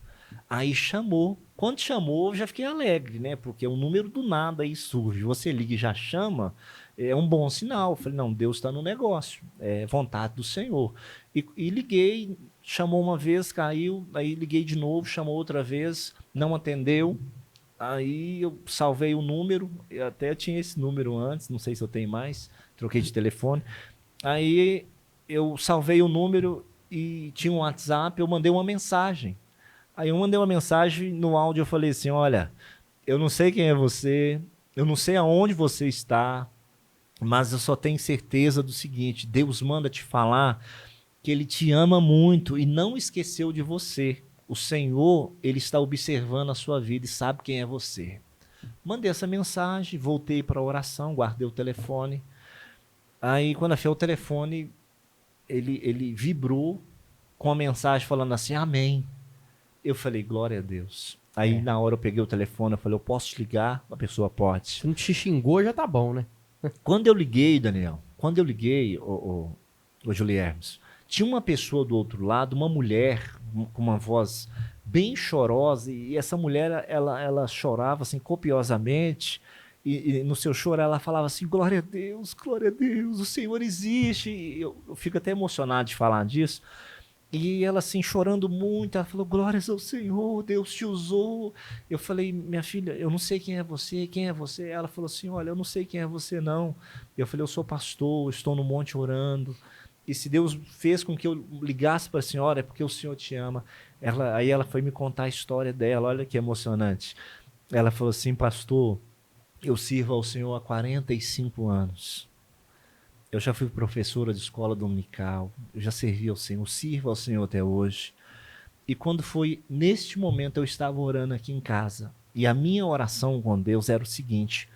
aí chamou. Quando chamou, eu já fiquei alegre, né? Porque o número do nada aí surge. Você liga e já chama, é um bom sinal. Eu falei, não, Deus está no negócio. É vontade do Senhor. E liguei, chamou uma vez, caiu. Aí liguei de novo, chamou outra vez, não atendeu. Aí eu salvei o número. Eu até tinha esse número antes, não sei se eu tenho mais. Troquei de telefone. Aí eu salvei o número e tinha um WhatsApp, eu mandei uma mensagem. Aí eu mandei uma mensagem no áudio, eu falei assim, olha, eu não sei quem é você, eu não sei aonde você está, mas eu só tenho certeza do seguinte, Deus manda te falar que Ele te ama muito e não esqueceu de você. O Senhor, Ele está observando a sua vida e sabe quem é você. Mandei essa mensagem, voltei para a oração, guardei o telefone. Aí quando achei o telefone, ele vibrou com a mensagem falando assim, amém. Eu falei, glória a Deus. Aí na hora eu peguei o telefone, eu falei, eu posso te ligar? A pessoa pode. Se não te xingou, já tá bom, né? Quando eu liguei, Daniel, o Julie Hermes, tinha uma pessoa do outro lado, uma mulher com uma voz bem chorosa, e essa mulher, ela chorava assim copiosamente, e no seu choro ela falava assim, glória a Deus, o Senhor existe. E eu fico até emocionado de falar disso. E ela assim, chorando muito, ela falou, glórias ao Senhor, Deus te usou. Eu falei, minha filha, eu não sei quem é você, Ela falou assim, olha, eu não sei quem é você não. Eu falei, eu sou pastor, estou no monte orando. E se Deus fez com que eu ligasse para a senhora, é porque o Senhor te ama. Aí ela foi me contar a história dela, olha que emocionante. Ela falou assim, pastor, eu sirvo ao Senhor há 45 anos. Eu já fui professora de escola dominical, eu já servi ao Senhor, sirvo ao Senhor até hoje. E quando foi neste momento, eu estava orando aqui em casa. E a minha oração com Deus era o seguinte,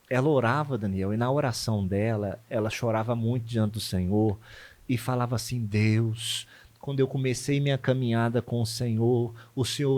ela orava, Daniel, e na oração dela, ela chorava muito diante do Senhor e falava assim, Deus, quando eu comecei minha caminhada com o Senhor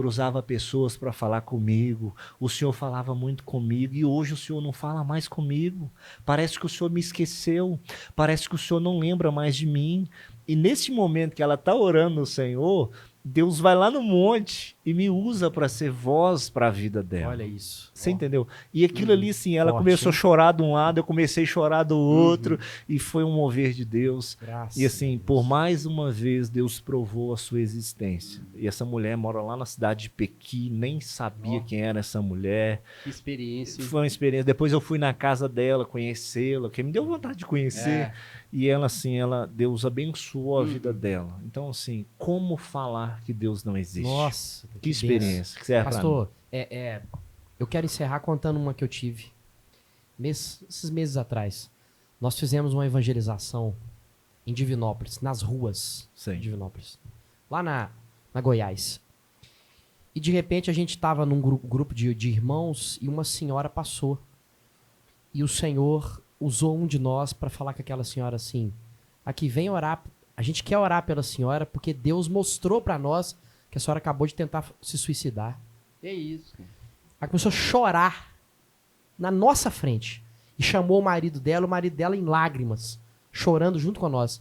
usava pessoas para falar comigo, o Senhor falava muito comigo e hoje o Senhor não fala mais comigo, parece que o Senhor me esqueceu, parece que o Senhor não lembra mais de mim. E nesse momento que ela está orando no Senhor, Deus vai lá no monte e me usa para ser voz para a vida dela. Olha isso. Você entendeu? E aquilo ali, sim, ela forte, começou a chorar de um lado, eu comecei a chorar do outro, e foi um mover de Deus. Graças E assim, a Deus. por mais uma vez, Deus provou a sua existência. E essa mulher mora lá na cidade de Pequi, nem sabia quem era essa mulher. Que experiência. Foi uma experiência. Depois eu fui na casa dela, conhecê-la, que me deu vontade de conhecer. E ela, assim, Deus abençoou a vida dela. Então, assim, como falar que Deus não existe? Nossa, Que experiência que serve pra mim. Pastor, eu quero encerrar contando uma que eu tive esses meses atrás. Nós fizemos uma evangelização em Divinópolis, nas ruas Sim. de Divinópolis, lá na Goiás. E de repente a gente estava num grupo de irmãos e uma senhora passou. E o Senhor usou um de nós para falar com aquela senhora assim, aqui, vem orar, a gente quer orar pela senhora porque Deus mostrou para nós que a senhora acabou de tentar se suicidar. É isso. Ela começou a chorar na nossa frente e chamou o marido dela em lágrimas, chorando junto com nós.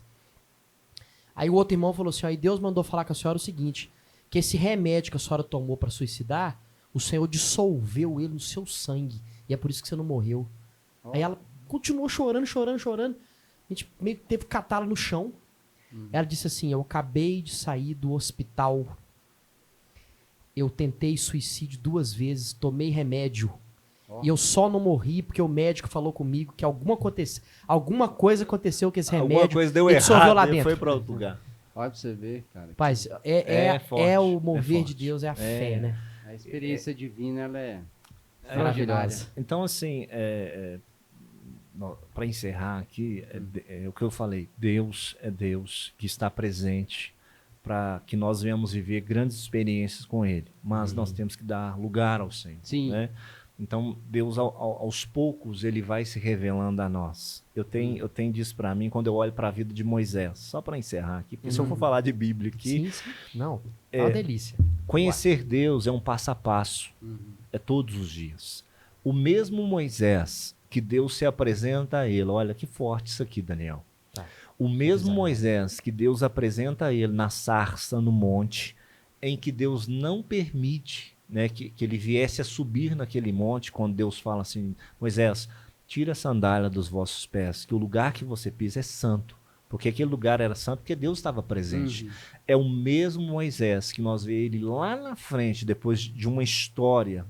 Aí o outro irmão falou assim, aí Deus mandou falar com a senhora o seguinte, que esse remédio que a senhora tomou para suicidar, o Senhor dissolveu ele no seu sangue E é por isso que você não morreu. Aí ela continuou chorando. A gente meio que teve que catá-la no chão. Ela disse assim, eu acabei de sair do hospital. Eu tentei suicídio 2 vezes, tomei remédio. E eu só não morri porque o médico falou comigo que alguma coisa aconteceu com esse remédio. Alguma coisa deu ele dissolveu errado lá e dentro. foi para outro lugar. Olha pra você ver, cara. Rapaz, forte, é o mover de forte. Deus, é a fé, né? A experiência divina, ela é Maravilhosa. Então, assim, para encerrar aqui, é o que eu falei. Deus é Deus que está presente para que nós venhamos viver grandes experiências com Ele. Mas nós temos que dar lugar ao Senhor. Sim. Né? Então, Deus, aos poucos, Ele vai se revelando a nós. Eu tenho disso para mim quando eu olho para a vida de Moisés. Só para encerrar aqui, porque se eu for falar de Bíblia aqui... Sim. Não, é uma delícia. Conhecer Deus é um passo a passo. É todos os dias. O mesmo Moisés que Deus se apresenta a ele. Olha que forte isso aqui, Daniel. Tá. O mesmo Moisés que Deus apresenta a ele na sarça, no monte, em que Deus não permite, né, que ele viesse a subir naquele monte, quando Deus fala assim, Moisés, tira a sandália dos vossos pés, que o lugar que você pisa é santo. Porque aquele lugar era santo porque Deus estava presente. É o mesmo Moisés que nós vemos ele lá na frente, depois de uma história,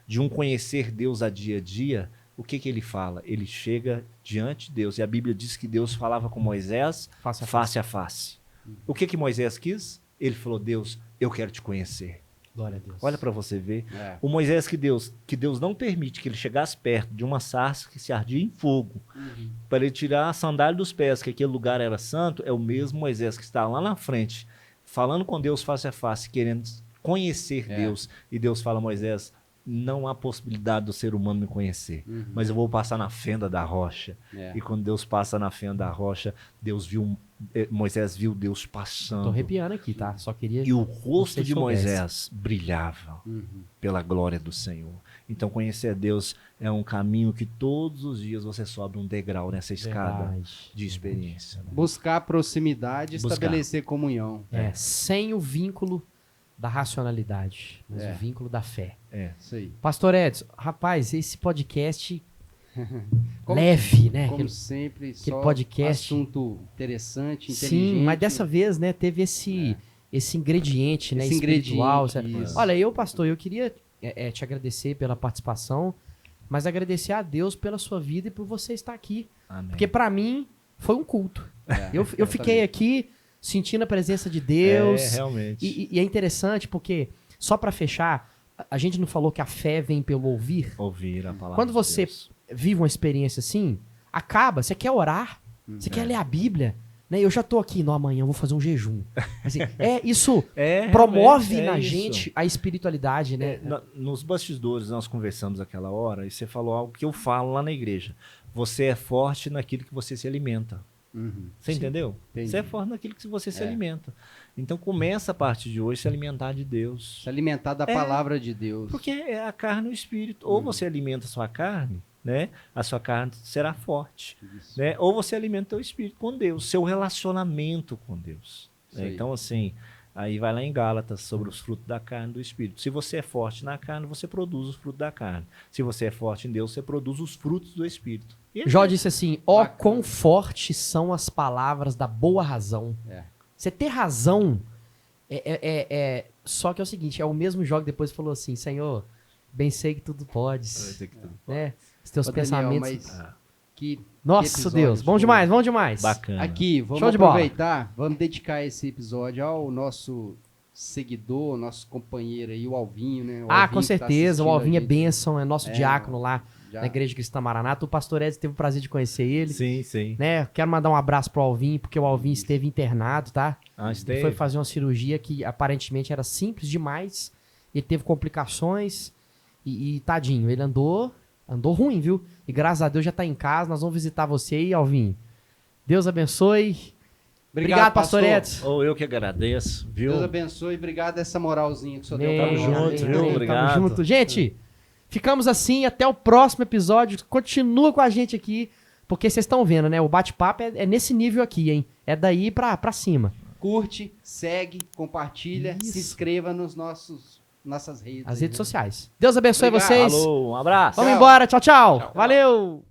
de um conhecer Deus a dia, o que ele fala? Ele chega diante de Deus, e a Bíblia diz que Deus falava com Moisés face a face. O que Moisés quis? Ele falou, Deus, eu quero te conhecer. Glória a Deus. Olha para você ver. O Moisés que Deus não permite que ele chegasse perto de uma sarça que se ardia em fogo, para ele tirar a sandália dos pés, que aquele lugar era santo, é o mesmo Moisés que está lá na frente, falando com Deus face a face, querendo conhecer Deus. E Deus fala, Moisés, não há possibilidade do ser humano me conhecer, mas eu vou passar na fenda da rocha. E quando Deus passa na fenda da rocha, Moisés viu Deus passando. Tô arrepiando aqui, tá? Só queria... E o rosto de Moisés brilhava pela glória do Senhor. Então conhecer a Deus é um caminho que todos os dias você sobe um degrau nessa escada de experiência. Buscar proximidade e estabelecer comunhão. Sem o vínculo da racionalidade, mas o vínculo da fé. Isso aí. Pastor Edson, rapaz, esse podcast leve, né? Como sempre, aquele só podcast assunto interessante, inteligente. Sim, mas dessa vez, né, teve esse ingrediente, né, espiritual. Olha, pastor, eu queria te agradecer pela participação, mas agradecer a Deus pela sua vida e por você estar aqui. Amém. Porque para mim foi um culto. Eu fiquei aqui sentindo a presença de Deus. Realmente. E é interessante porque, só para fechar, a gente não falou que a fé vem pelo ouvir? Ouvir a palavra Quando você de Deus. vive uma experiência assim, você quer orar, você quer ler a Bíblia, né? Eu já tô aqui, amanhã eu vou fazer um jejum. Assim, isso promove na gente a espiritualidade, né? Nos bastidores nós conversamos aquela hora e você falou algo que eu falo lá na igreja. Você é forte naquilo que você se alimenta. Você entendeu? Entendi. Você é forte naquilo que você se alimenta. Então começa a partir de hoje se alimentar de Deus. Se alimentar da palavra de Deus. Porque é a carne e o espírito. Ou você alimenta a sua carne, né? A sua carne será forte. Né? Ou você alimenta o teu espírito com Deus, seu relacionamento com Deus. Né? Então, assim, aí vai lá em Gálatas sobre os frutos da carne e do espírito. Se você é forte na carne, você produz os frutos da carne. Se você é forte em Deus, você produz os frutos do espírito. Jó disse assim, quão fortes são as palavras da boa razão. Você ter razão, só que é o seguinte, é o mesmo Jó que depois falou assim, Senhor, bem sei que tudo podes. Né? Os teus pensamentos... Nossa, Deus, bom demais. Bacana. Aqui, vamos aproveitar, vamos dedicar esse episódio ao nosso seguidor, nosso companheiro aí, o Alvinho, né? Com certeza, o Alvinho é bênção, é nosso diácono lá na Igreja Cristã Maranata. O pastor Edson teve o prazer de conhecer ele. Sim. Né? Quero mandar um abraço pro Alvinho, porque o Alvinho esteve internado, tá? Esteve. Ele foi fazer uma cirurgia que aparentemente era simples demais. Ele teve complicações e tadinho, ele andou ruim, viu? E graças a Deus já tá em casa, nós vamos visitar você aí, Alvinho. Deus abençoe. Obrigado, pastor Edson. Eu que agradeço, viu? Deus abençoe, obrigado essa moralzinha que o senhor deu pra Tamo nós. junto, viu? Obrigado. Tamo junto. Gente, ficamos assim, até o próximo episódio. Continua com a gente aqui, porque vocês estão vendo, né? O bate-papo é nesse nível aqui, hein? É daí pra cima. Curte, segue, compartilha, se inscreva nos nossos nossas redes. As aí, redes né? sociais. Deus abençoe Obrigado. vocês. Falou, um abraço. Vamos Tchau. embora. Tchau, tchau. Tchau. Valeu.